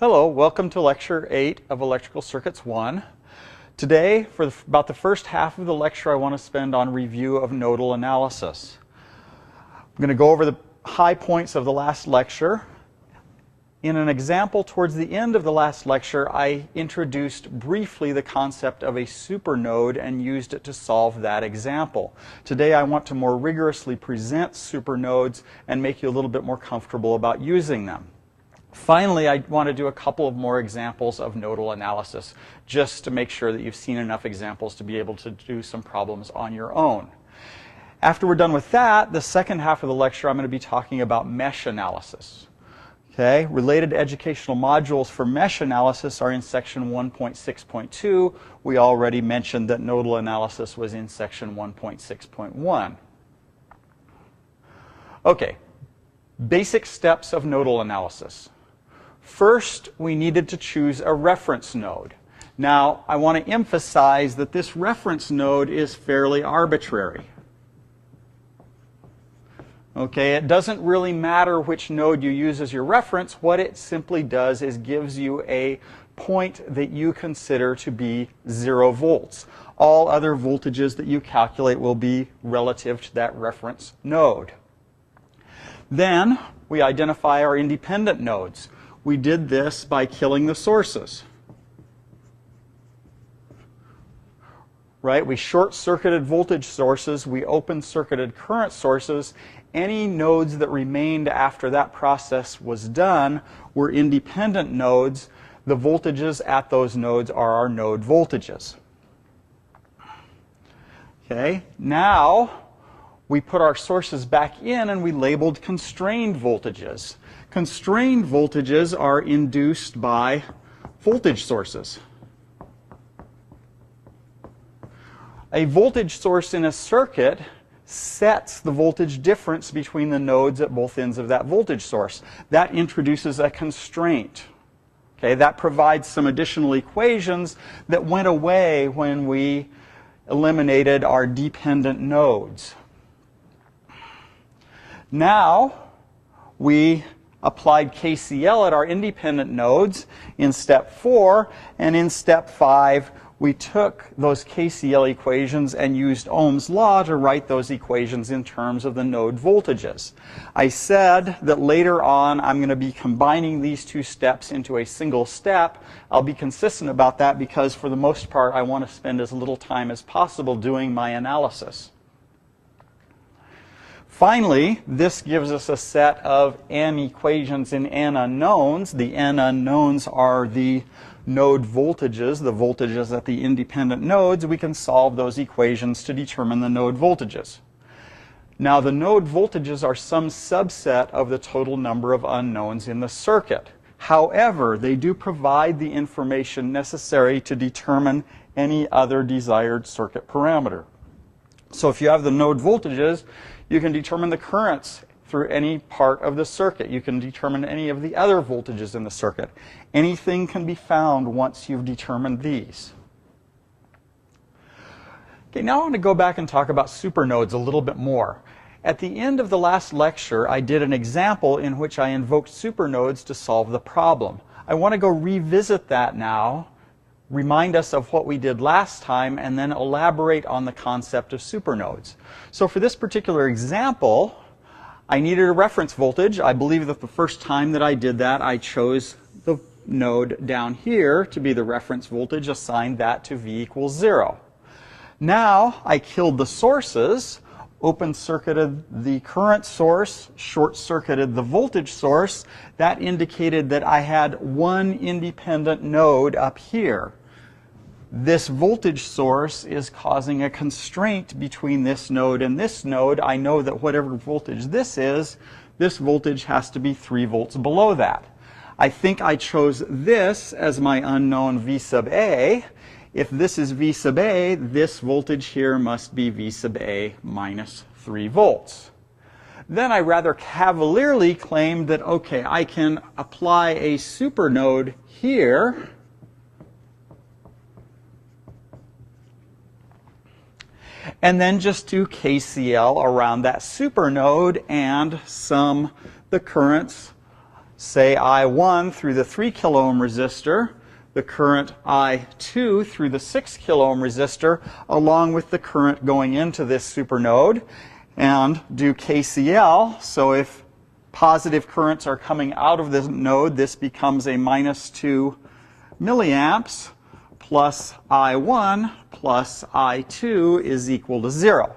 Hello, welcome to Lecture 8 of Electrical Circuits 1. Today, for about the first half of the lecture, I want to spend on review of nodal analysis. I'm going to go over the high points of the last lecture. In an example towards the end of the last lecture, I introduced briefly the concept of a supernode and used it to solve that example. Today, I want to more rigorously present supernodes and make you a little bit more comfortable about using them. Finally, I want to do a couple of more examples of nodal analysis, just to make sure that you've seen enough examples to be able to do some problems on your own. After we're done with that, the second half of the lecture, I'm going to be talking about mesh analysis. Okay, related educational modules for mesh analysis are in section 1.6.2. We already mentioned that nodal analysis was in section 1.6.1. Okay, basic steps of nodal analysis. First, we needed to choose a reference node. Now, I want to emphasize that this reference node is fairly arbitrary. Okay, it doesn't really matter which node you use as your reference. What it simply does is gives you a point that you consider to be 0 volts. All other voltages that you calculate will be relative to that reference node. Then, we identify our independent nodes. We did this by killing the sources. Right? We short-circuited voltage sources. We open-circuited current sources. Any nodes that remained after that process was done were independent nodes. The voltages at those nodes are our node voltages. Okay? Now, we put our sources back in and we labeled constrained voltages. Constrained voltages are induced by voltage sources. A voltage source in a circuit sets the voltage difference between the nodes at both ends of that voltage source. That introduces a constraint. Okay, that provides some additional equations that went away when we eliminated our dependent nodes. Now, we applied KCL at our independent nodes in step 4, and in step 5, we took those KCL equations and used Ohm's law to write those equations in terms of the node voltages. I said that later on I'm going to be combining these two steps into a single step. I'll be consistent about that because for the most part I want to spend as little time as possible doing my analysis. Finally, this gives us a set of n equations in n unknowns. The n unknowns are the node voltages, the voltages at the independent nodes. We can solve those equations to determine the node voltages. Now, the node voltages are some subset of the total number of unknowns in the circuit. However, they do provide the information necessary to determine any other desired circuit parameter. So if you have the node voltages, you can determine the currents through any part of the circuit. You can determine any of the other voltages in the circuit. Anything can be found once you've determined these. Okay, now I want to go back and talk about supernodes a little bit more. At the end of the last lecture, I did an example in which I invoked supernodes to solve the problem. I want to go revisit that now, remind us of what we did last time, and then elaborate on the concept of supernodes. So for this particular example, I needed a reference voltage. I believe that the first time that I did that, I chose the node down here to be the reference voltage, assigned that to V equals 0. Now, I killed the sources, open-circuited the current source, short-circuited the voltage source. That indicated that I had one independent node up here. This voltage source is causing a constraint between this node and this node. I know that whatever voltage this voltage has to be 3 volts below that. I think I chose this as my unknown V sub A. If this is V sub A, this voltage here must be V sub A minus 3 volts. Then I rather cavalierly claimed that, okay, I can apply a supernode here and then just do KCL around that supernode and sum the currents say I1 through the 3 kilo ohm resistor, the current I2 through the 6 kilo ohm resistor, along with the current going into this supernode, and do KCL. So if positive currents are coming out of this node, this becomes a minus 2 milliamps plus I1 plus I2 is equal to 0.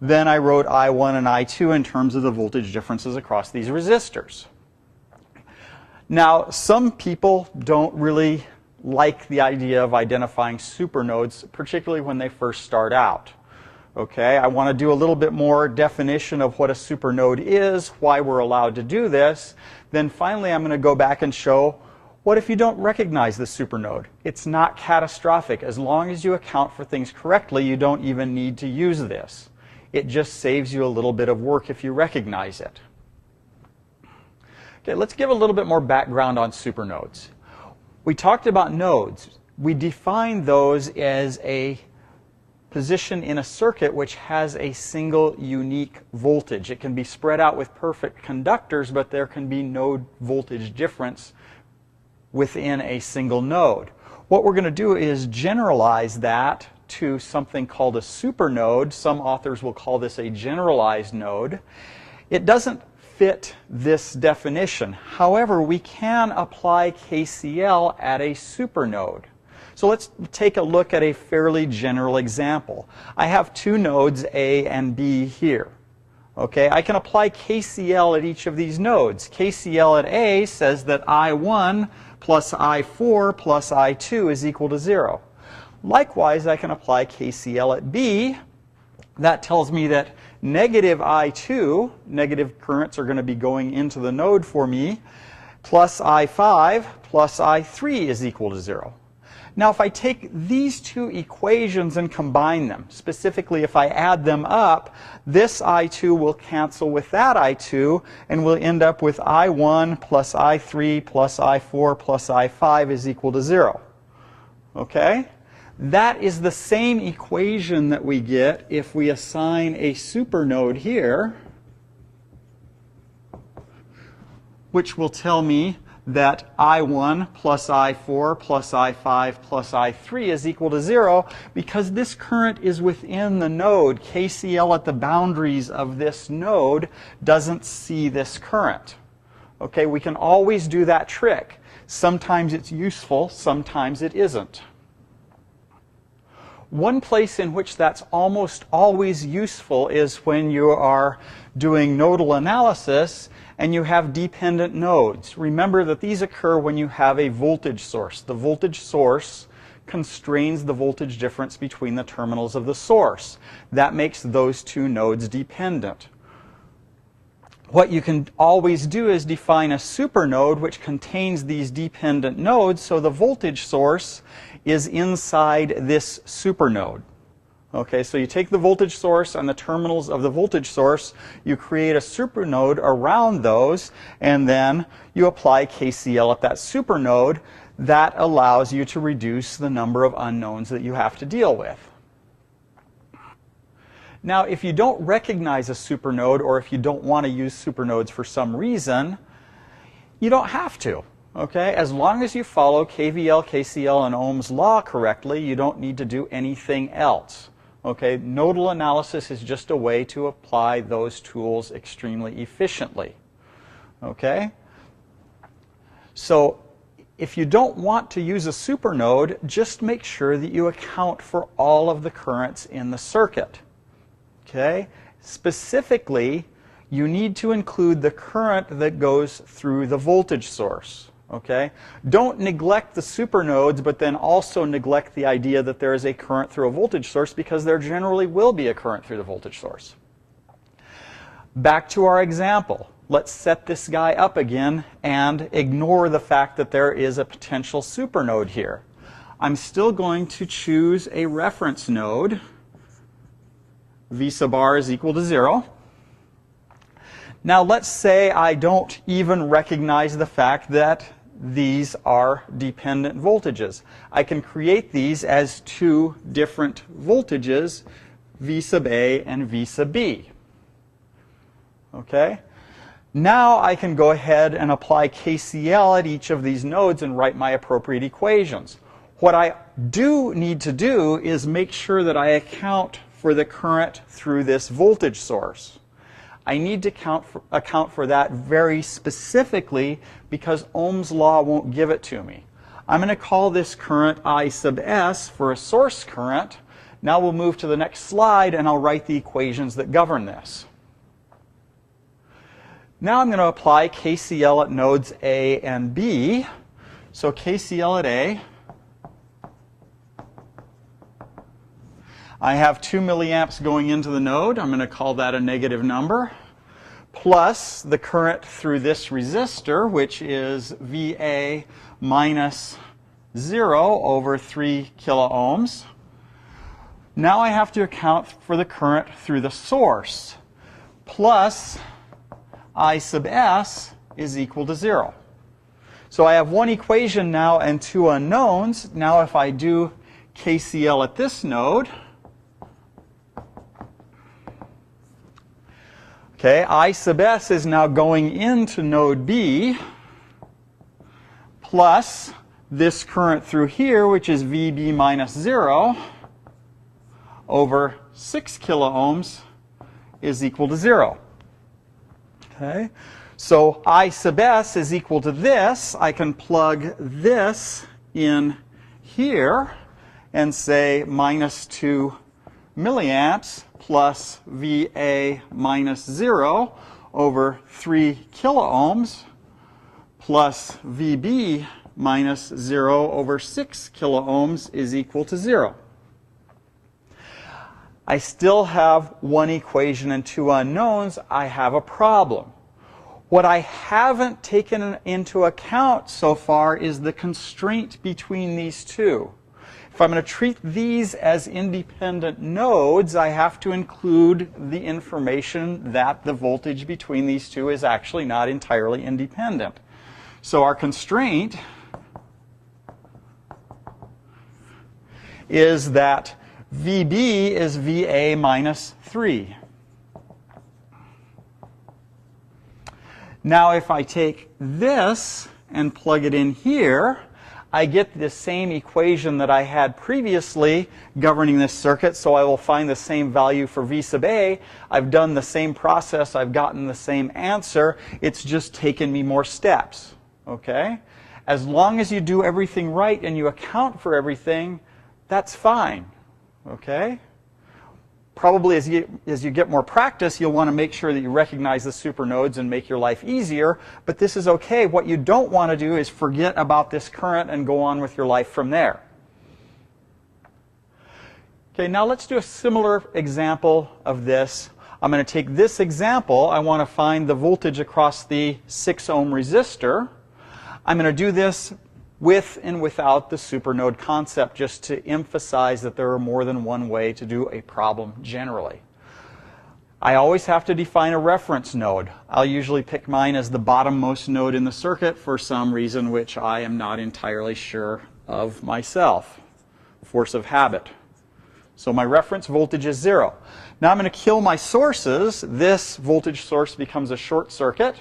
Then I wrote I1 and I2 in terms of the voltage differences across these resistors. Now, some people don't really like the idea of identifying supernodes, particularly when they first start out. Okay, I want to do a little bit more definition of what a supernode is, why we're allowed to do this. Then finally, I'm going to go back and show, what if you don't recognize the supernode? It's not catastrophic. As long as you account for things correctly, you don't even need to use this. It just saves you a little bit of work if you recognize it. Okay, let's give a little bit more background on supernodes. We talked about nodes. We define those as a position in a circuit which has a single unique voltage. It can be spread out with perfect conductors, but there can be no voltage difference within a single node. What we're going to do is generalize that to something called a supernode. Some authors will call this a generalized node. It doesn't fit this definition. However, we can apply KCL at a supernode. So let's take a look at a fairly general example. I have two nodes, A and B, here. Okay, I can apply KCL at each of these nodes. KCL at A says that I1 plus I4 plus I2 is equal to 0. Likewise, I can apply KCL at B. That tells me that negative I2, negative currents are going to be going into the node for me, plus I5 plus I3 is equal to 0. Now, if I take these two equations and combine them, specifically if I add them up, this I2 will cancel with that I2, and we'll end up with I1 plus I3 plus I4 plus I5 is equal to 0. Okay? That is the same equation that we get if we assign a supernode here, which will tell me that I1 plus I4 plus I5 plus I3 is equal to 0 because this current is within the node. KCL at the boundaries of this node doesn't see this current. Okay, we can always do that trick. Sometimes it's useful, sometimes it isn't. One place in which that's almost always useful is when you are doing nodal analysis and you have dependent nodes. Remember that these occur when you have a voltage source. The voltage source constrains the voltage difference between the terminals of the source. That makes those two nodes dependent. What you can always do is define a supernode which contains these dependent nodes, so the voltage source is inside this supernode. Okay, so you take the voltage source and the terminals of the voltage source, you create a supernode around those, and then you apply KCL at that supernode. That allows you to reduce the number of unknowns that you have to deal with. Now, if you don't recognize a supernode, or if you don't want to use supernodes for some reason, you don't have to. Okay? As long as you follow KVL, KCL, and Ohm's law correctly, you don't need to do anything else. Okay? Nodal analysis is just a way to apply those tools extremely efficiently. Okay? So, if you don't want to use a supernode, just make sure that you account for all of the currents in the circuit. Okay? Specifically, you need to include the current that goes through the voltage source. Okay? Don't neglect the supernodes, but then also neglect the idea that there is a current through a voltage source, because there generally will be a current through the voltage source. Back to our example. Let's set this guy up again and ignore the fact that there is a potential supernode here. I'm still going to choose a reference node. V sub r is equal to 0. Now let's say I don't even recognize the fact that these are dependent voltages. I can create these as two different voltages, V sub A and V sub B. Okay? Now I can go ahead and apply KCL at each of these nodes and write my appropriate equations. What I do need to do is make sure that I account for the current through this voltage source. I need to account for that very specifically because Ohm's law won't give it to me. I'm going to call this current I sub s for a source current. Now we'll move to the next slide and I'll write the equations that govern this. Now I'm going to apply KCL at nodes A and B. So KCL at A, I have 2 milliamps going into the node. I'm going to call that a negative number, plus the current through this resistor, which is VA minus 0 over 3 kilo ohms. Now I have to account for the current through the source, plus I sub s is equal to 0. So I have one equation now and two unknowns. Now if I do KCL at this node, okay, I sub s is now going into node B, plus this current through here, which is VB minus 0 over 6 kilo ohms is equal to 0. Okay, so I sub s is equal to this. I can plug this in here and say minus 2 milliamps plus VA minus 0 over 3 kilo ohms plus VB minus 0 over 6 kilo ohms is equal to 0. I still have one equation and two unknowns. I have a problem. What I haven't taken into account so far is the constraint between these two. If I'm going to treat these as independent nodes, I have to include the information that the voltage between these two is actually not entirely independent. So our constraint is that VB is VA minus 3. Now if I take this and plug it in here, I get the same equation that I had previously governing this circuit, so I will find the same value for V sub A. I've done the same process, I've gotten the same answer, it's just taken me more steps. Okay? As long as you do everything right and you account for everything, that's fine. Okay? Probably as you get more practice, you'll want to make sure that you recognize the supernodes and make your life easier, but this is okay. What you don't want to do is forget about this current and go on with your life from there. Okay, now let's do a similar example of this. I'm going to take this example. I want to find the voltage across the 6 ohm resistor. I'm going to do this with and without the supernode concept, just to emphasize that there are more than one way to do a problem generally. I always have to define a reference node. I'll usually pick mine as the bottommost node in the circuit for some reason which I am not entirely sure of myself. Force of habit. So my reference voltage is 0. Now I'm going to kill my sources. This voltage source becomes a short circuit.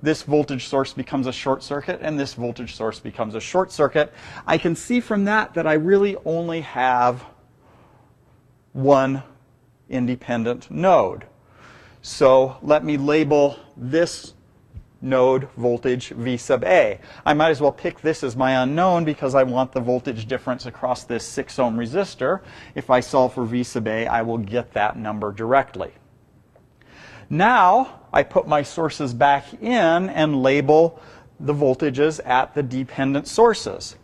This voltage source becomes a short circuit, and this voltage source becomes a short circuit. I can see from that that I really only have one independent node. So let me label this node voltage V sub A. I might as well pick this as my unknown because I want the voltage difference across this 6 ohm resistor. If I solve for V sub A, I will get that number directly. Now I put my sources back in and label the voltages at the dependent sources.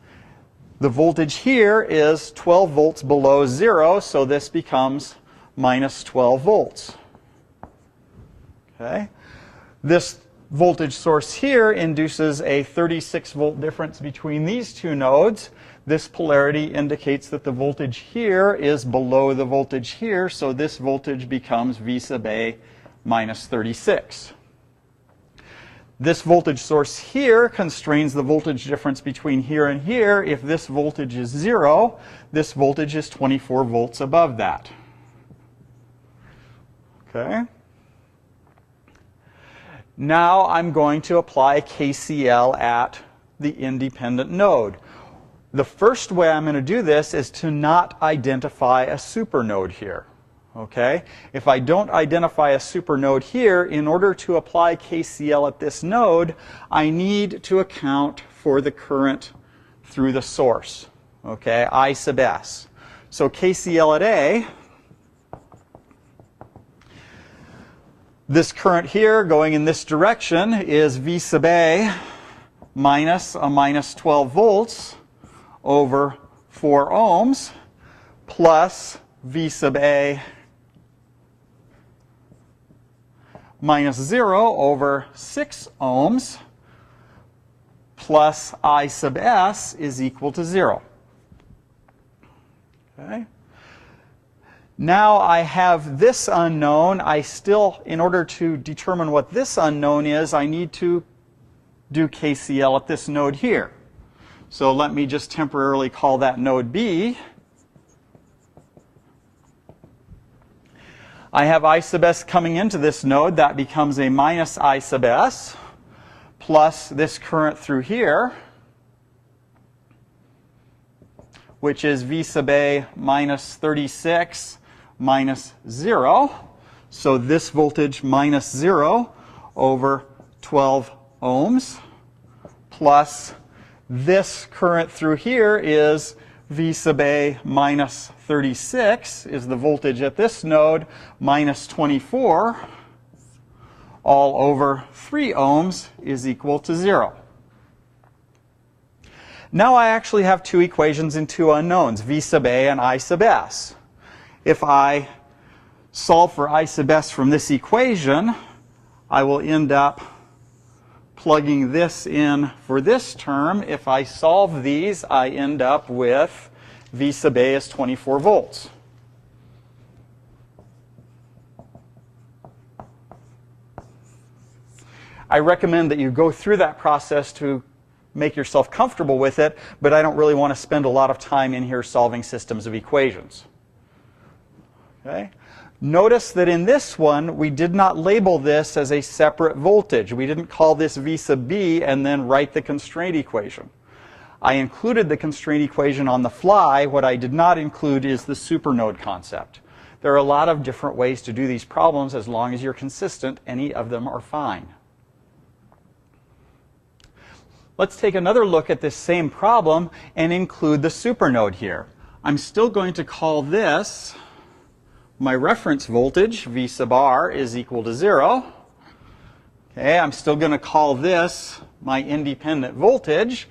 The voltage here is 12 volts below 0, so this becomes minus 12 volts. Okay. This voltage source here induces a 36 volt difference between these two nodes. This polarity indicates that the voltage here is below the voltage here, so this voltage becomes V sub A minus 36. This voltage source here constrains the voltage difference between here and here. If this voltage is 0, this voltage is 24 volts above that. Okay? Now I'm going to apply KCL at the independent node. The first way I'm going to do this is to not identify a supernode here. Okay? If I don't identify a supernode here, in order to apply KCL at this node, I need to account for the current through the source. Okay? I sub s. So KCL at A, this current here going in this direction is V sub A minus a minus 12 volts over 4 ohms plus V sub A minus 0 over 6 ohms plus I sub s is equal to 0. Okay. Now I have this unknown. In order to determine what this unknown is, I need to do KCL at this node here. So let me just temporarily call that node B. I have I sub s coming into this node. That becomes a minus I sub s plus this current through here, which is V sub A minus 36 minus 0. So this voltage minus 0 over 12 ohms plus this current through here is V sub A minus 36 is the voltage at this node minus 24 all over 3 ohms is equal to 0. Now I actually have two equations and two unknowns, V sub A and I sub s. If I solve for I sub s from this equation, I will end up plugging this in for this term. If I solve these, I end up with V sub A is 24 volts. I recommend that you go through that process to make yourself comfortable with it, but I don't really want to spend a lot of time in here solving systems of equations. Okay? Notice that in this one, we did not label this as a separate voltage. We didn't call this V sub B and then write the constraint equation. I included the constraint equation on the fly. What I did not include is the supernode concept. There are a lot of different ways to do these problems. As long as you're consistent, any of them are fine. Let's take another look at this same problem and include the supernode here. I'm still going to call this my reference voltage, V sub R, is equal to 0. Okay, I'm still going to call this my independent voltage.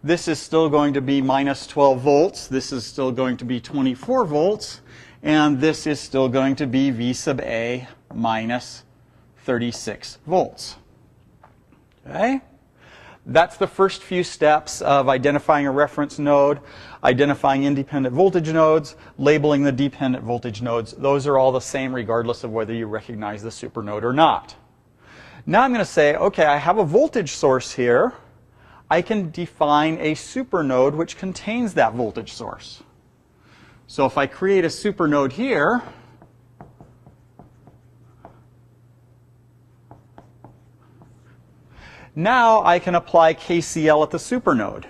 This is still going to be minus 12 volts. This is still going to be 24 volts. And this is still going to be V sub A minus 36 volts. Okay? That's the first few steps of identifying a reference node, identifying independent voltage nodes, labeling the dependent voltage nodes. Those are all the same regardless of whether you recognize the supernode or not. Now I'm going to say, okay, I have a voltage source here. I can define a supernode which contains that voltage source. So if I create a supernode here, now I can apply KCL at the supernode.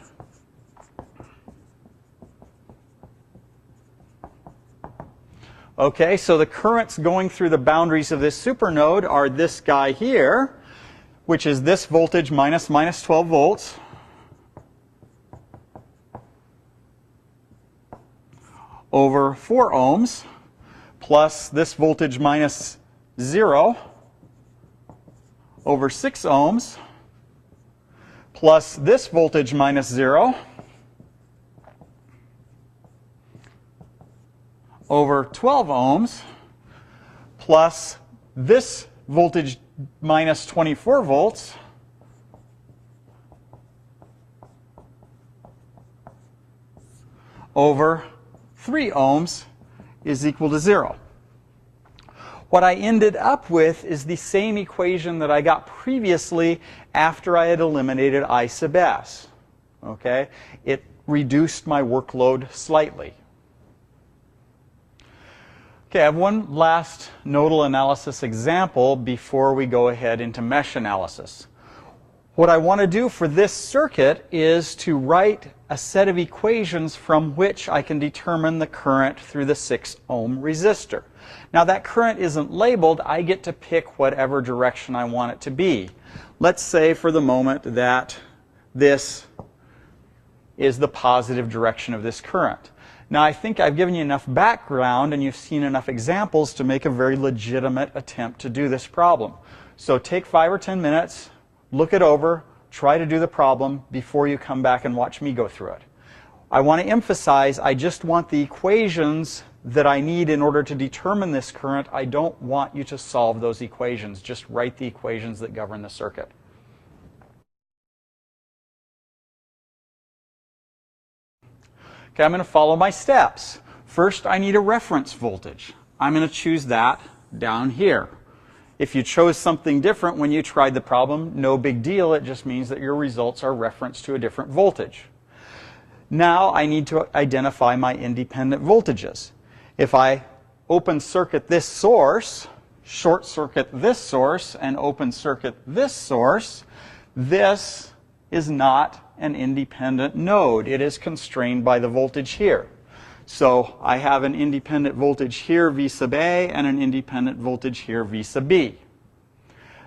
Okay, so the currents going through the boundaries of this supernode are this guy here, which is this voltage minus 12 volts, over 4 ohms, plus this voltage minus 0 over 6 ohms, plus this voltage minus 0 over 12 ohms, plus this voltage minus 24 volts over 3 ohms is equal to 0. What I ended up with is the same equation that I got previously after I had eliminated I sub s. Okay? It reduced my workload slightly. Okay, I have one last nodal analysis example before we go ahead into mesh analysis. What I want to do for this circuit is to write a set of equations from which I can determine the current through the 6 ohm resistor. Now that current isn't labeled. I get to pick whatever direction I want it to be. Let's say for the moment that this is the positive direction of this current. Now I think I've given you enough background and you've seen enough examples to make a very legitimate attempt to do this problem. So take 5 or 10 minutes, look it over, try to do the problem before you come back and watch me go through it. I want to emphasize I just want the equations that I need in order to determine this current. I don't want you to solve those equations. Just write the equations that govern the circuit. Okay, I'm going to follow my steps. First, I need a reference voltage. I'm going to choose that down here. If you chose something different when you tried the problem, no big deal. It just means that your results are referenced to a different voltage. Now I need to identify my independent voltages. If I open circuit this source, short circuit this source, and open circuit this source, this is not an independent node. It is constrained by the voltage here. So I have an independent voltage here, V sub A, and an independent voltage here, V sub B.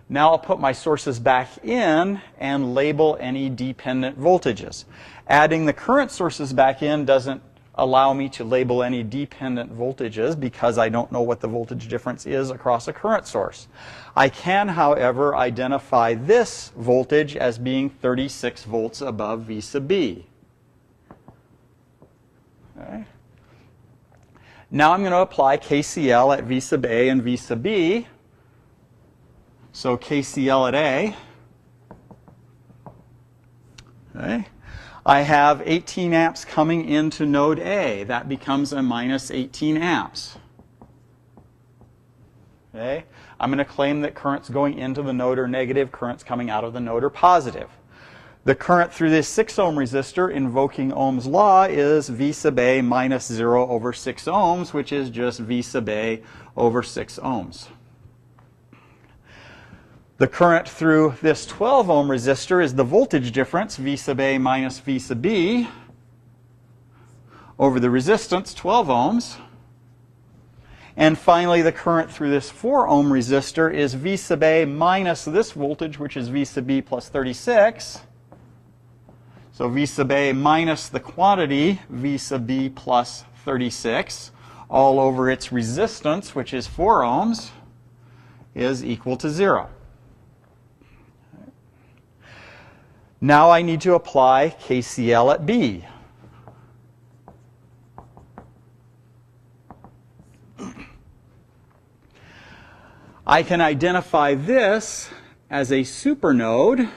Now I'll put my sources back in and label any dependent voltages. Adding the current sources back in doesn't allow me to label any dependent voltages because I don't know what the voltage difference is across a current source. I can, however, identify this voltage as being 36 volts above V sub B. Okay. Now I'm going to apply KCL at V sub A and V sub B. So KCL at A. Okay. I have 18 amps coming into node A. That becomes a minus 18 amps. Okay. I'm going to claim that currents going into the node are negative, currents coming out of the node are positive. The current through this 6 ohm resistor, invoking Ohm's law, is V sub A minus 0 over 6 ohms, which is just V sub A over 6 ohms. The current through this 12 ohm resistor is the voltage difference, V sub A minus V sub B, over the resistance, 12 ohms. And finally, the current through this 4 ohm resistor is V sub A minus this voltage, which is V sub B plus 36. So V sub A minus the quantity, V sub B plus 36, all over its resistance, which is 4 ohms, is equal to 0. Now I need to apply KCL at B. I can identify this as a supernode.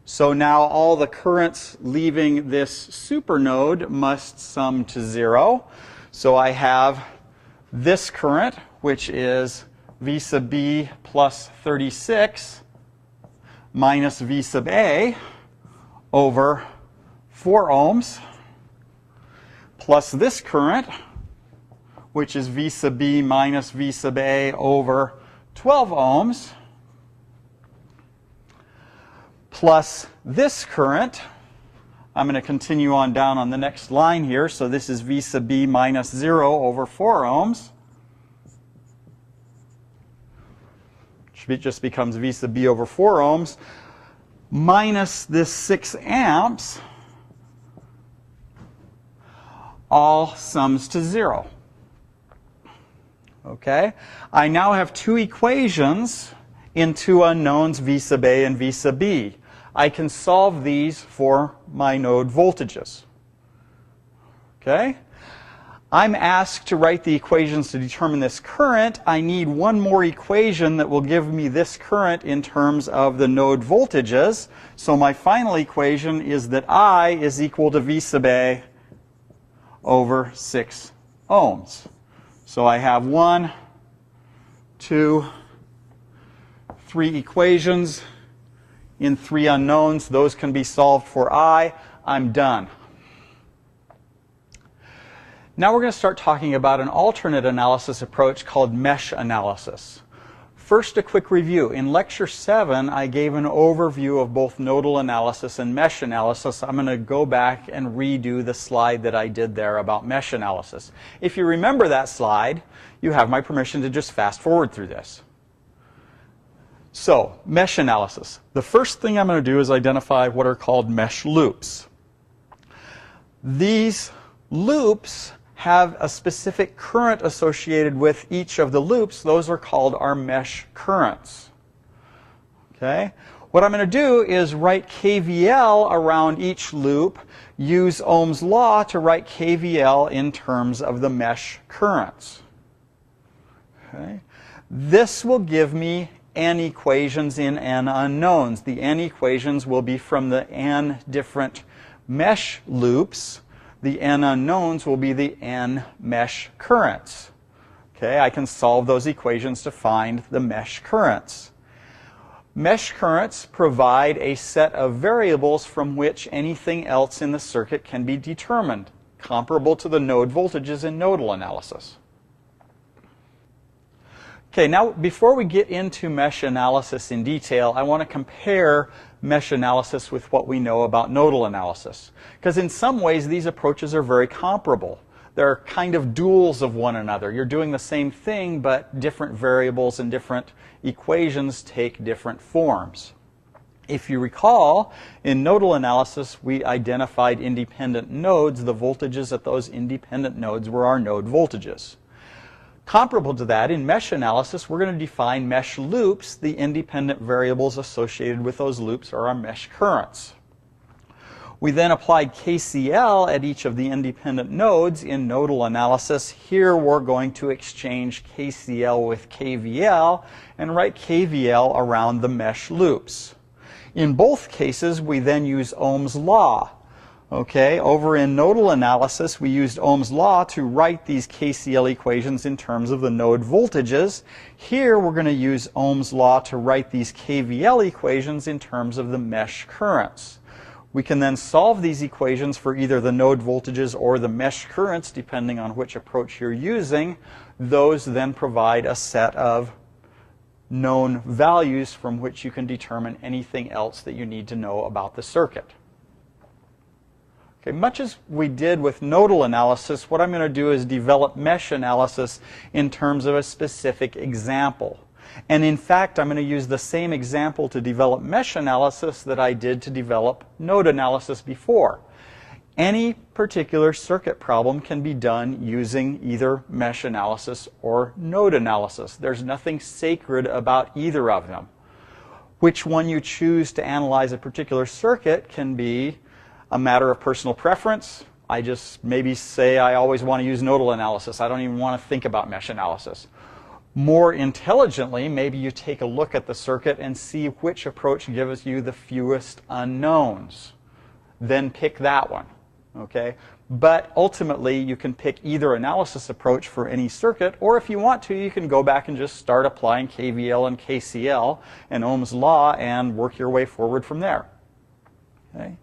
So now all the currents leaving this supernode must sum to 0. So I have this current, which is V sub B plus 36 minus V sub A over 4 ohms, plus this current, which is V sub B minus V sub A over 12 ohms, plus this current. I'm going to continue on down on the next line here. So this is V sub B minus 0 over 4 ohms. It just becomes V sub B over 4 ohms minus this 6 amps, all sums to 0. Okay? I now have 2 equations in 2 unknowns, V sub A and V sub B. I can solve these for my node voltages. Okay? I'm asked to write the equations to determine this current. I need one more equation that will give me this current in terms of the node voltages. So my final equation is that I is equal to V sub A over 6 ohms. So I have 1, 2, 3 equations in 3 unknowns. Those can be solved for I. I'm done. Now we're going to start talking about an alternate analysis approach called mesh analysis. First, a quick review. In Lecture 7, I gave an overview of both nodal analysis and mesh analysis. I'm going to go back and redo the slide that I did there about mesh analysis. If you remember that slide, you have my permission to just fast forward through this. So, mesh analysis. The first thing I'm going to do is identify what are called mesh loops. These loops have a specific current associated with each of the loops. Those are called our mesh currents. Okay? What I'm going to do is write KVL around each loop, use Ohm's law to write KVL in terms of the mesh currents. Okay? This will give me n equations in n unknowns. The n equations will be from the n different mesh loops. The n unknowns will be the n mesh currents. Okay, I can solve those equations to find the mesh currents. Mesh currents provide a set of variables from which anything else in the circuit can be determined, comparable to the node voltages in nodal analysis. Okay, now before we get into mesh analysis in detail, I want to compare mesh analysis with what we know about nodal analysis. Because in some ways, these approaches are very comparable. They're kind of duals of one another. You're doing the same thing, but different variables and different equations take different forms. If you recall, in nodal analysis, we identified independent nodes. The voltages at those independent nodes were our node voltages. Comparable to that, in mesh analysis, we're going to define mesh loops. The independent variables associated with those loops are our mesh currents. We then applied KCL at each of the independent nodes in nodal analysis. Here we're going to exchange KCL with KVL and write KVL around the mesh loops. In both cases, we then use Ohm's law. Okay, over in nodal analysis, we used Ohm's law to write these KCL equations in terms of the node voltages. Here, we're going to use Ohm's law to write these KVL equations in terms of the mesh currents. We can then solve these equations for either the node voltages or the mesh currents, depending on which approach you're using. Those then provide a set of known values from which you can determine anything else that you need to know about the circuit. Okay, much as we did with nodal analysis, what I'm going to do is develop mesh analysis in terms of a specific example. And in fact, I'm going to use the same example to develop mesh analysis that I did to develop node analysis before. Any particular circuit problem can be done using either mesh analysis or node analysis. There's nothing sacred about either of them. Which one you choose to analyze a particular circuit can be a matter of personal preference. I just maybe say I always want to use nodal analysis. I don't even want to think about mesh analysis. More intelligently, maybe you take a look at the circuit and see which approach gives you the fewest unknowns. Then pick that one. Okay? But ultimately, you can pick either analysis approach for any circuit, or if you want to, you can go back and just start applying KVL and KCL and Ohm's law and work your way forward from there. Okay?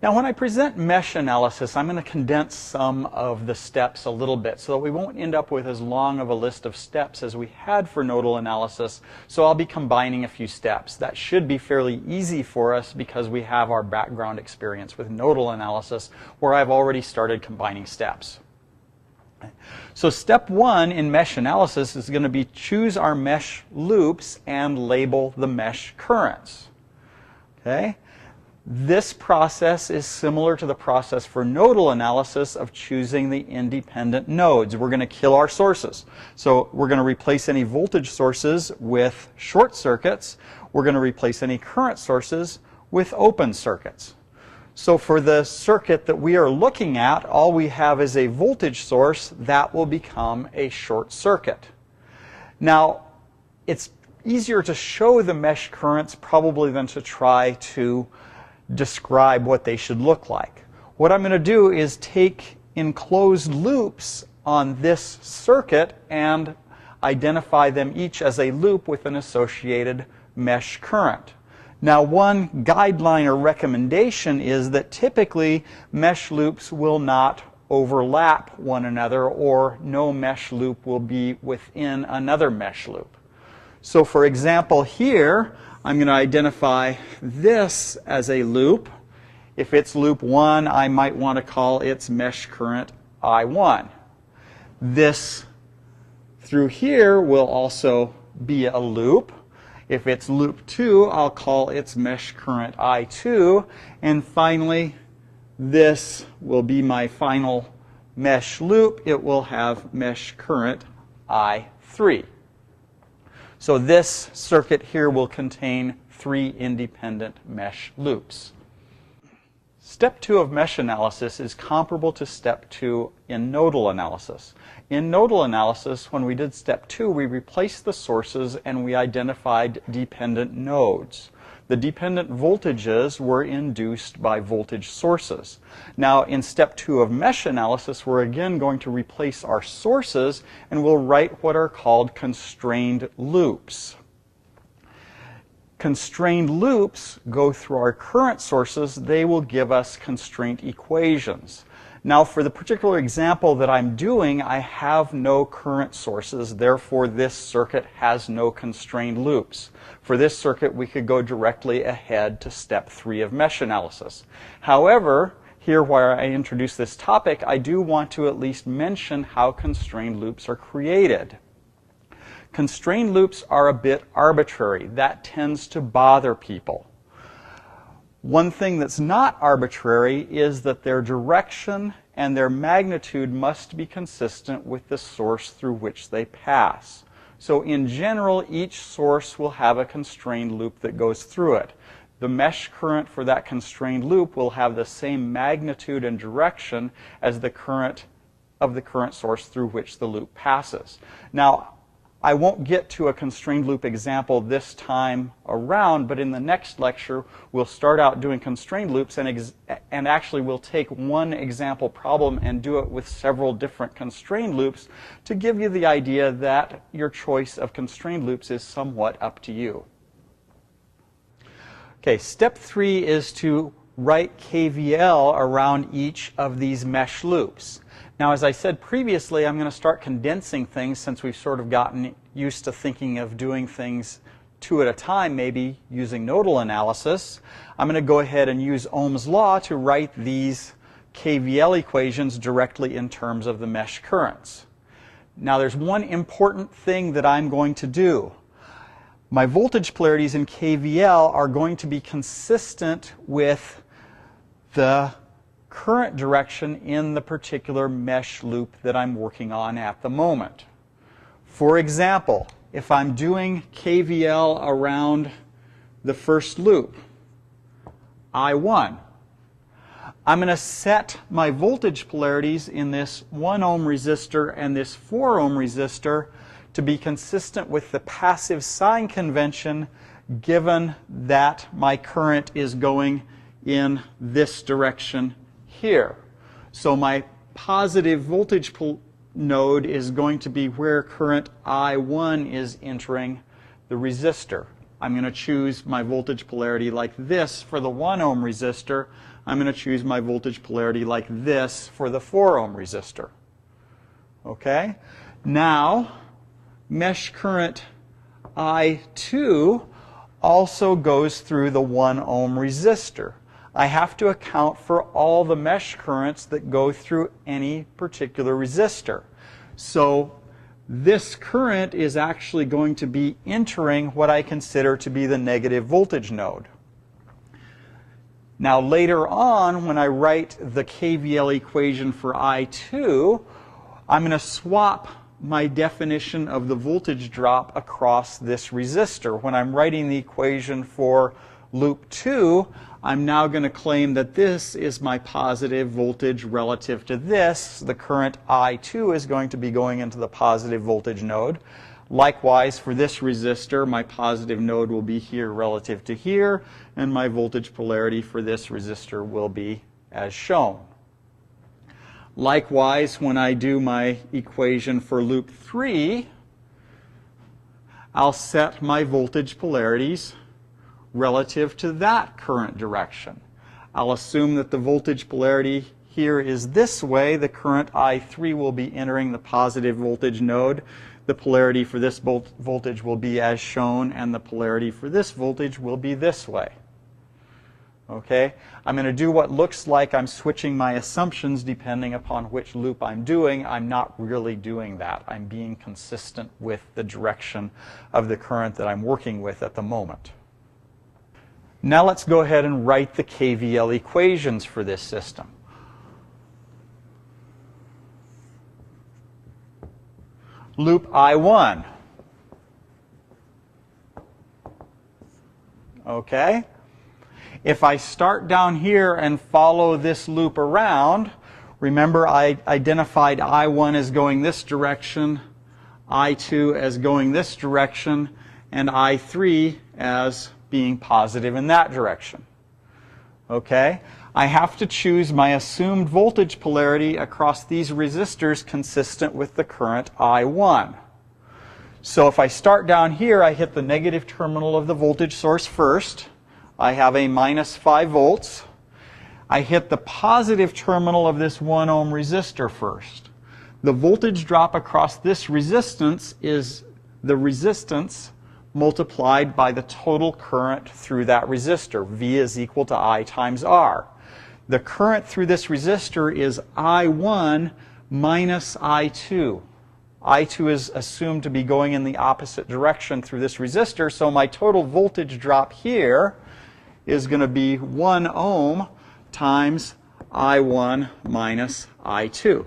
Now, when I present mesh analysis, I'm going to condense some of the steps a little bit so that we won't end up with as long of a list of steps as we had for nodal analysis. So I'll be combining a few steps. That should be fairly easy for us because we have our background experience with nodal analysis where I've already started combining steps. So step one in mesh analysis is going to be choose our mesh loops and label the mesh currents. Okay? This process is similar to the process for nodal analysis of choosing the independent nodes. We're going to kill our sources. So we're going to replace any voltage sources with short circuits. We're going to replace any current sources with open circuits. So for the circuit that we are looking at, all we have is a voltage source that will become a short circuit. Now, it's easier to show the mesh currents probably than to try to describe what they should look like. What I'm going to do is take enclosed loops on this circuit and identify them each as a loop with an associated mesh current. Now, one guideline or recommendation is that typically mesh loops will not overlap one another, or no mesh loop will be within another mesh loop. So for example here, I'm going to identify this as a loop. If it's loop 1, I might want to call its mesh current I1. This through here will also be a loop. If it's loop 2, I'll call its mesh current I2. And finally, this will be my final mesh loop. It will have mesh current I3. So this circuit here will contain 3 independent mesh loops. Step 2 of mesh analysis is comparable to step 2 in nodal analysis. In nodal analysis, when we did step 2, we replaced the sources and we identified dependent nodes. The dependent voltages were induced by voltage sources. Now, in step 2 of mesh analysis, we're again going to replace our sources and we'll write what are called constrained loops. Constrained loops go through our current sources. They will give us constraint equations. Now, for the particular example that I'm doing, I have no current sources. Therefore, this circuit has no constrained loops. For this circuit, we could go directly ahead to step 3 of mesh analysis. However, here where I introduce this topic, I do want to at least mention how constrained loops are created. Constrained loops are a bit arbitrary. That tends to bother people. One thing that's not arbitrary is that their direction and their magnitude must be consistent with the source through which they pass. So in general, each source will have a constrained loop that goes through it. The mesh current for that constrained loop will have the same magnitude and direction as the current of the current source through which the loop passes. Now, I won't get to a constrained loop example this time around, but in the next lecture, we'll start out doing constrained loops and actually we'll take one example problem and do it with several different constrained loops to give you the idea that your choice of constrained loops is somewhat up to you. Okay, step 3 is to write KVL around each of these mesh loops. Now, as I said previously, I'm going to start condensing things since we've sort of gotten used to thinking of doing things 2 at a time, maybe using nodal analysis. I'm going to go ahead and use Ohm's law to write these KVL equations directly in terms of the mesh currents. Now, there's one important thing that I'm going to do. My voltage polarities in KVL are going to be consistent with the current direction in the particular mesh loop that I'm working on at the moment. For example, if I'm doing KVL around the first loop, I1, I'm going to set my voltage polarities in this 1 ohm resistor and this 4 ohm resistor to be consistent with the passive sign convention, given that my current is going in this direction here. So my positive voltage node is going to be where current I1 is entering the resistor. I'm going to choose my voltage polarity like this for the 1 ohm resistor. I'm going to choose my voltage polarity like this for the 4 ohm resistor. Okay? Now, mesh current I2 also goes through the 1 ohm resistor. I have to account for all the mesh currents that go through any particular resistor. So this current is actually going to be entering what I consider to be the negative voltage node. Now later on, when I write the KVL equation for I2, I'm going to swap my definition of the voltage drop across this resistor. When I'm writing the equation for loop 2, I'm now going to claim that this is my positive voltage relative to this. The current I2 is going to be going into the positive voltage node. Likewise, for this resistor, my positive node will be here relative to here, and my voltage polarity for this resistor will be as shown. Likewise, when I do my equation for loop 3, I'll set my voltage polarities relative to that current direction. I'll assume that the voltage polarity here is this way, the current I3 will be entering the positive voltage node. The polarity for this voltage will be as shown, and the polarity for this voltage will be this way. Okay? I'm going to do what looks like I'm switching my assumptions depending upon which loop I'm doing. I'm not really doing that. I'm being consistent with the direction of the current that I'm working with at the moment. Now let's go ahead and write the KVL equations for this system. Loop I1. Okay? If I start down here and follow this loop around, remember I identified I1 as going this direction, I2 as going this direction, and I3 as being positive in that direction. Okay? I have to choose my assumed voltage polarity across these resistors consistent with the current I1. So if I start down here, I hit the negative terminal of the voltage source first. I have a minus 5 volts. I hit the positive terminal of this 1 ohm resistor first. The voltage drop across this resistance is the resistance multiplied by the total current through that resistor. V is equal to I times R. The current through this resistor is I1 minus I2. I2 is assumed to be going in the opposite direction through this resistor, so my total voltage drop here is going to be 1 ohm times I1 minus I2.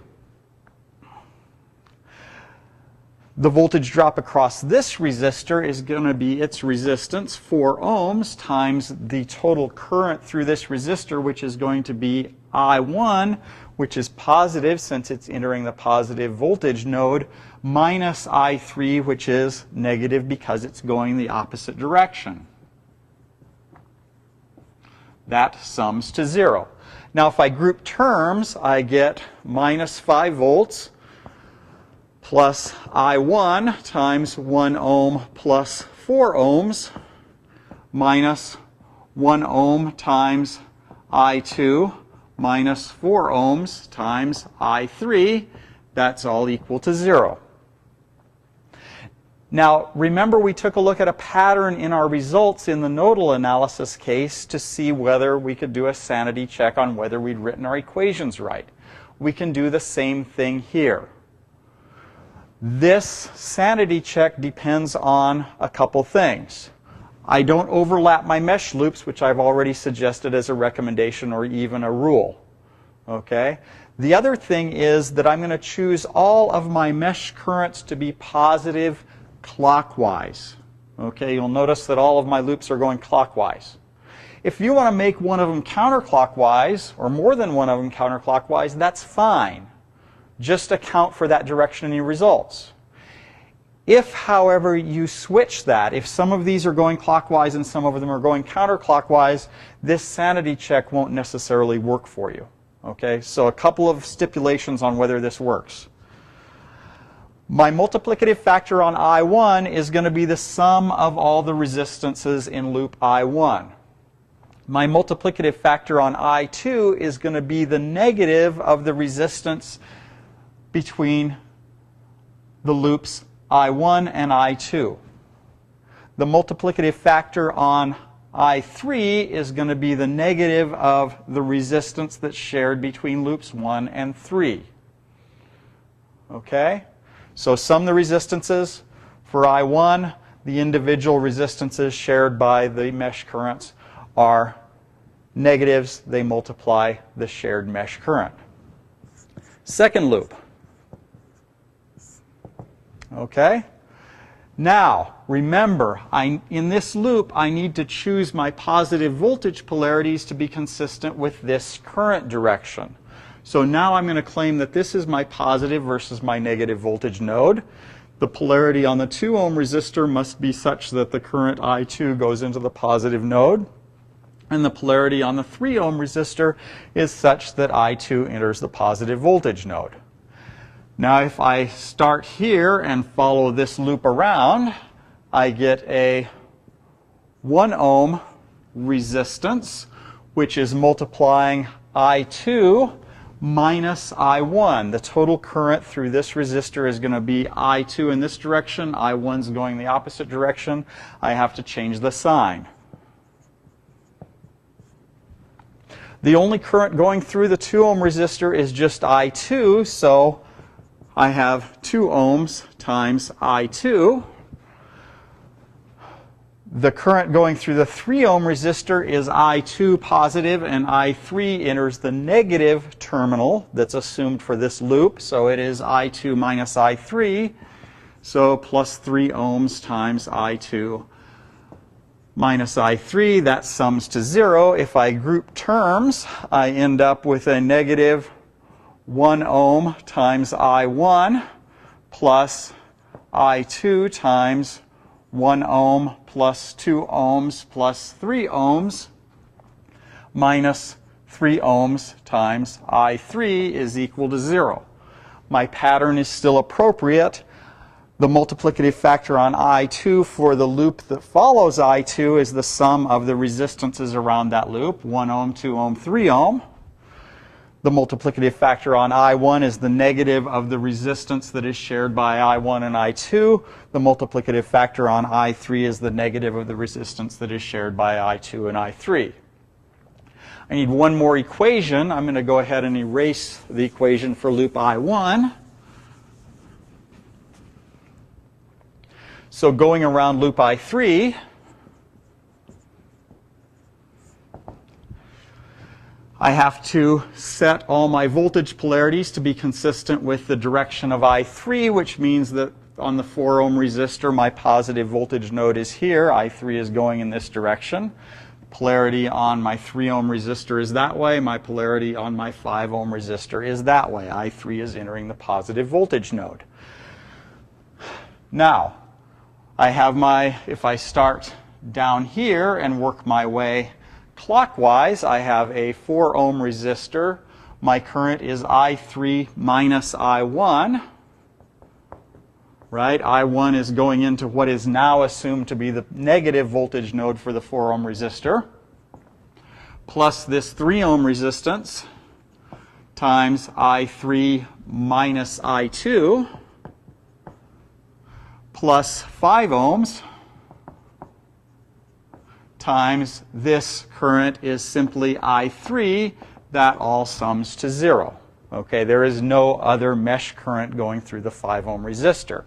The voltage drop across this resistor is going to be its resistance, 4 ohms, times the total current through this resistor, which is going to be I1, which is positive since it's entering the positive voltage node, minus I3, which is negative because it's going the opposite direction. That sums to 0. Now if I group terms, I get minus 5 volts plus I1 times 1 ohm plus 4 ohms minus 1 ohm times I2 minus 4 ohms times I3. That's all equal to 0. Now, remember we took a look at a pattern in our results in the nodal analysis case to see whether we could do a sanity check on whether we'd written our equations right. We can do the same thing here. This sanity check depends on a couple things. I don't overlap my mesh loops, which I've already suggested as a recommendation or even a rule. Okay? The other thing is that I'm going to choose all of my mesh currents to be positive clockwise. Okay, you'll notice that all of my loops are going clockwise. If you want to make one of them counterclockwise, or more than one of them counterclockwise, that's fine. Just account for that direction in your results. If, however, you switch that, if some of these are going clockwise and some of them are going counterclockwise, this sanity check won't necessarily work for you. Okay, so a couple of stipulations on whether this works. My multiplicative factor on I1 is going to be the sum of all the resistances in loop I1. My multiplicative factor on I2 is going to be the negative of the resistance between the loops I1 and I2. The multiplicative factor on I3 is going to be the negative of the resistance that's shared between loops 1 and 3. Okay? So sum the resistances. For I1, the individual resistances shared by the mesh currents are negatives. They multiply the shared mesh current. Second loop. Okay? Now, remember, in this loop, I need to choose my positive voltage polarities to be consistent with this current direction. So now I'm going to claim that this is my positive versus my negative voltage node. The polarity on the 2 ohm resistor must be such that the current I2 goes into the positive node. And the polarity on the 3 ohm resistor is such that I2 enters the positive voltage node. Now if I start here and follow this loop around, I get a 1 ohm resistance, which is multiplying I2 minus I1. The total current through this resistor is going to be I2 in this direction. I1's going the opposite direction. I have to change the sign. The only current going through the 2 ohm resistor is just I2, so I have 2 ohms times I2. The current going through the 3 ohm resistor is I2 positive, and I3 enters the negative terminal that's assumed for this loop. So it is I2 minus I3, so plus 3 ohms times I2 minus I3. That sums to 0. If I group terms, I end up with a negative 1 ohm times I1 plus I2 times 1 ohm plus 2 ohms plus 3 ohms minus 3 ohms times I3 is equal to 0. My pattern is still appropriate. The multiplicative factor on I2 for the loop that follows I2 is the sum of the resistances around that loop, 1 ohm, 2 ohm, 3 ohm. The multiplicative factor on I1 is the negative of the resistance that is shared by I1 and I2. The multiplicative factor on I3 is the negative of the resistance that is shared by I2 and I3. I need one more equation. I'm going to go ahead and erase the equation for loop I1. So going around loop I3, I have to set all my voltage polarities to be consistent with the direction of I3, which means that on the 4 ohm resistor, my positive voltage node is here. I3 is going in this direction. Polarity on my 3 ohm resistor is that way. My polarity on my 5 ohm resistor is that way. I3 is entering the positive voltage node. Now, I have if I start down here and work my way clockwise, I have a 4 ohm resistor. My current is I3 minus I1. Right? I1 is going into what is now assumed to be the negative voltage node for the 4 ohm resistor, plus this 3 ohm resistance times I3 minus I2, plus 5 ohms times this current is simply I3. That all sums to 0. Okay, there is no other mesh current going through the 5 ohm resistor.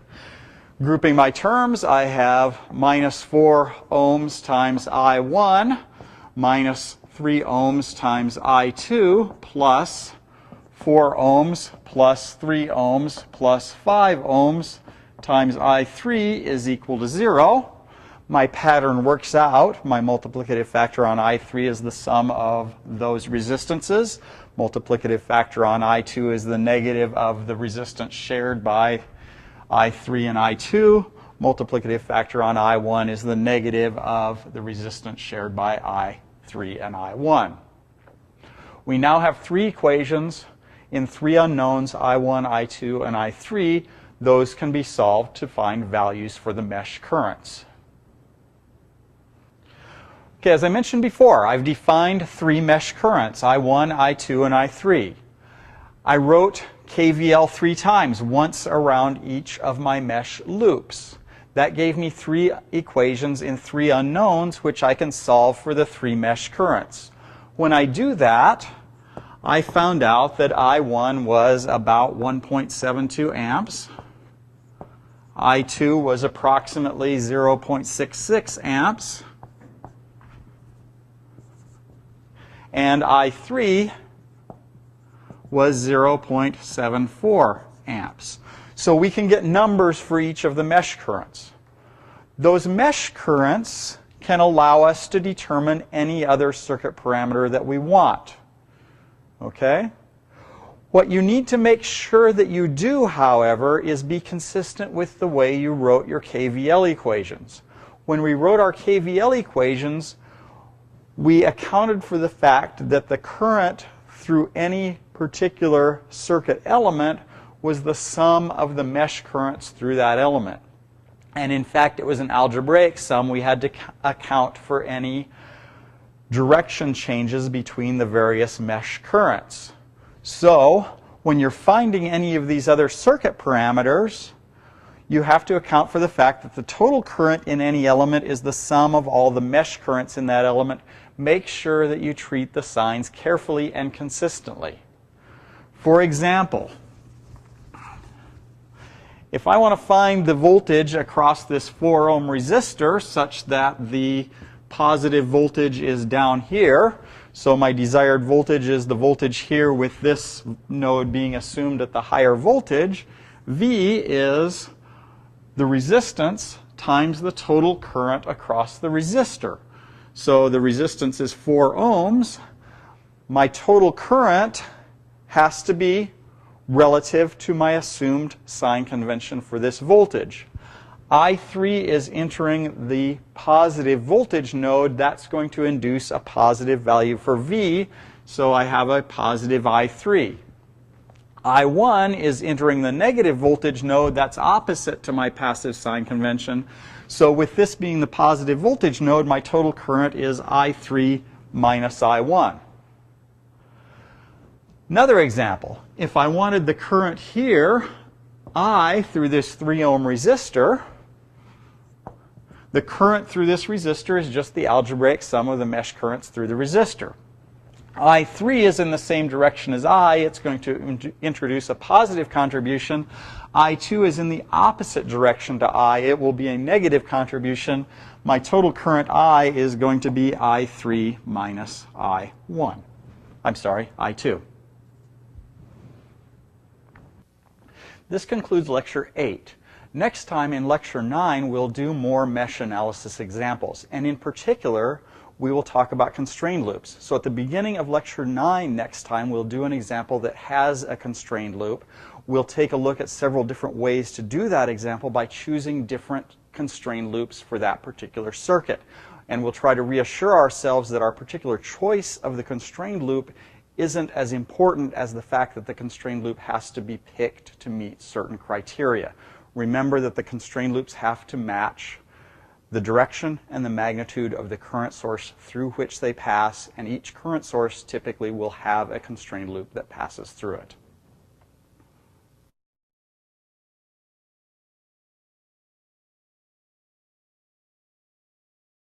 Grouping my terms, I have minus 4 ohms times I1 minus 3 ohms times I2 plus 4 ohms plus 3 ohms plus 5 ohms times I3 is equal to 0. My pattern works out. My multiplicative factor on I3 is the sum of those resistances. Multiplicative factor on I2 is the negative of the resistance shared by I3 and I2. Multiplicative factor on I1 is the negative of the resistance shared by I3 and I1. We now have 3 equations in 3 unknowns, I1, I2, and I3. Those can be solved to find values for the mesh currents. Okay, as I mentioned before, I've defined 3 mesh currents, I1, I2, and I3. I wrote KVL 3 times, once around each of my mesh loops. That gave me 3 equations in 3 unknowns, which I can solve for the 3 mesh currents. When I do that, I found out that I1 was about 1.72 amps. I2 was approximately 0.66 amps. And I3 was 0.74 amps. So we can get numbers for each of the mesh currents. Those mesh currents can allow us to determine any other circuit parameter that we want. Okay? What you need to make sure that you do, however, is be consistent with the way you wrote your KVL equations. When we wrote our KVL equations, we accounted for the fact that the current through any particular circuit element was the sum of the mesh currents through that element. And in fact, it was an algebraic sum. We had to account for any direction changes between the various mesh currents. So when you're finding any of these other circuit parameters, you have to account for the fact that the total current in any element is the sum of all the mesh currents in that element. Make sure that you treat the signs carefully and consistently. For example, if I want to find the voltage across this 4 ohm resistor such that the positive voltage is down here, so my desired voltage is the voltage here with this node being assumed at the higher voltage, V is the resistance times the total current across the resistor. So the resistance is 4 ohms. My total current has to be relative to my assumed sign convention for this voltage. I3 is entering the positive voltage node. That's going to induce a positive value for V, so I have a positive I3. I1 is entering the negative voltage node. That's opposite to my passive sign convention. So with this being the positive voltage node, my total current is I3 minus I1. Another example, if I wanted the current here, I through this 3 ohm resistor, the current through this resistor is just the algebraic sum of the mesh currents through the resistor. I3 is in the same direction as I. It's going to introduce a positive contribution. I2 is in the opposite direction to I. It will be a negative contribution. My total current I is going to be I3 minus I1. I'm sorry, I2. This concludes Lecture 8. Next time in Lecture 9, we'll do more mesh analysis examples. And in particular, we will talk about constrained loops. So at the beginning of Lecture 9 next time, we'll do an example that has a constrained loop. We'll take a look at several different ways to do that example by choosing different constrained loops for that particular circuit. And we'll try to reassure ourselves that our particular choice of the constrained loop isn't as important as the fact that the constrained loop has to be picked to meet certain criteria. Remember that the constrained loops have to match the direction and the magnitude of the current source through which they pass, and each current source typically will have a constrained loop that passes through it.